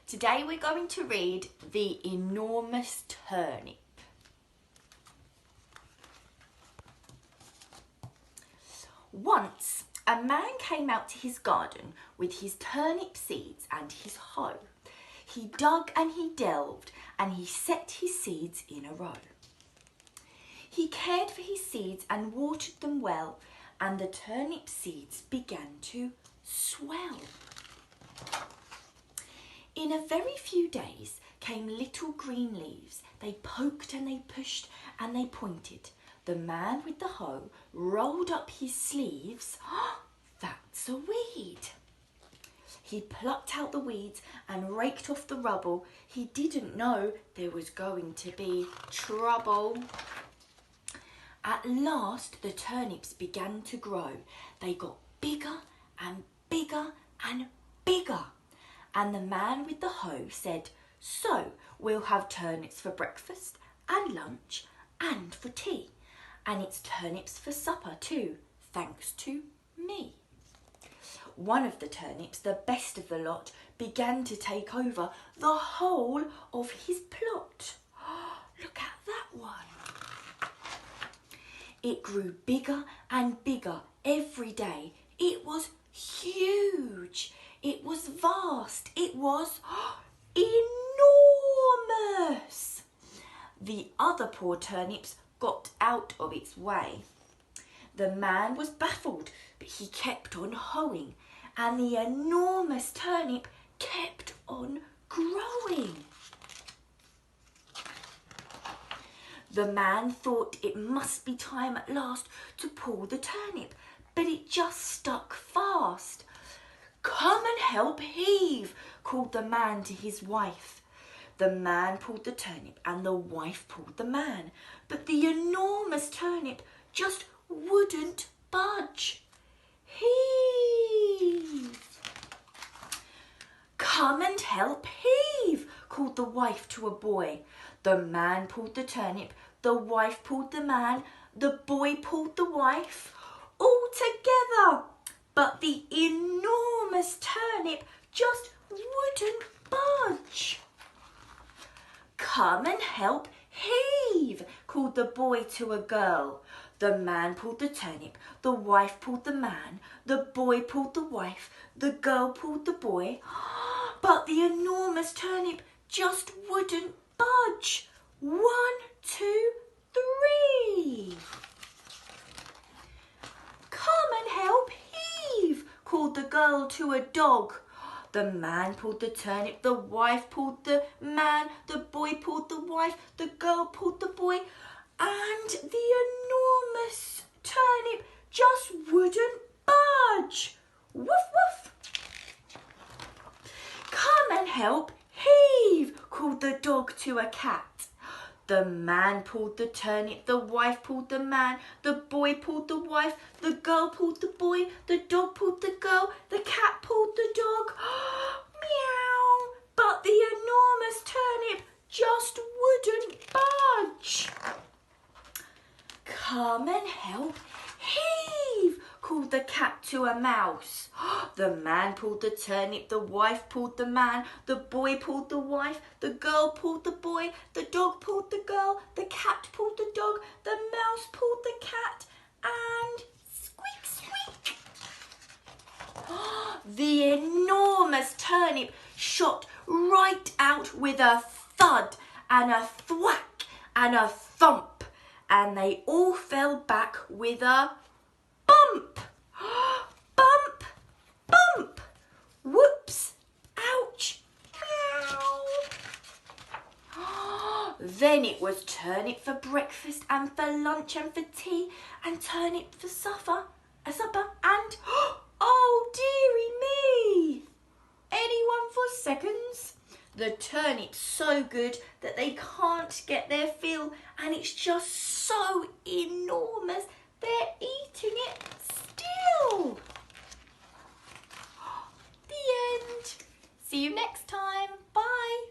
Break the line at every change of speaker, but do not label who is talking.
Today we're going to read The Enormous Turnip. Once a man came out to his garden with his turnip seeds and his hoe. He dug and he delved and he set his seeds in a row. He cared for his seeds and watered them well, and the turnip seeds began to swell. In a very few days came little green leaves. They poked and they pushed and they pointed. The man with the hoe rolled up his sleeves. That's a weed. He plucked out the weeds and raked off the rubble. He didn't know there was going to be trouble. At last the turnips began to grow. They got bigger and bigger and bigger. And the man with the hoe said, "So we'll have turnips for breakfast and lunch and for tea. And it's turnips for supper too, thanks to me." One of the turnips, the best of the lot, began to take over the whole of his plot. Look at that one. It grew bigger and bigger every day. It was huge. It was vast. It was enormous. The other poor turnips got out of its way. The man was baffled, but he kept on hoeing, and the enormous turnip kept on growing. The man thought it must be time at last to pull the turnip, but it just stuck fast. "Come and help heave," called the man to his wife. The man pulled the turnip and the wife pulled the man, but the enormous turnip just wouldn't budge. "Heave! Come and help heave," called the wife to a boy. The man pulled the turnip, the wife pulled the man, the boy pulled the wife, all together. But the enormous turnip just wouldn't budge. "Come and help heave," called the boy to a girl. The man pulled the turnip, the wife pulled the man, the boy pulled the wife, the girl pulled the boy. But the enormous turnip just wouldn't budge. 1, 2, 3. "Come and help heave," called the girl to a dog. The man pulled the turnip, the wife pulled the man, the boy pulled the wife, the girl pulled the boy, and the enormous turnip just wouldn't budge. Woof, woof. "Come and help heave," called the dog to a cat. The man pulled the turnip, the wife pulled the man, the boy pulled the wife, the girl pulled the boy, the dog pulled the girl, the cat pulled the dog. Meow! But the enormous turnip just wouldn't budge. "Come and help heave," called the cat to a mouse. The man pulled the turnip, the wife pulled the man, the boy pulled the wife, the girl pulled the boy, the dog pulled the girl, the cat pulled the dog, the mouse pulled the cat, and squeak, squeak. The enormous turnip shot right out with a thud and a thwack and a thump, and they all fell back with a bump. Bump, bump, whoops, ouch, meow. Then it was turnip for breakfast and for lunch and for tea, and turnip for supper, and oh dearie me! Anyone for seconds? The turnip's so good that they can't get their fill, and it's just so enormous they're eating it still. The end. See you next time. Bye.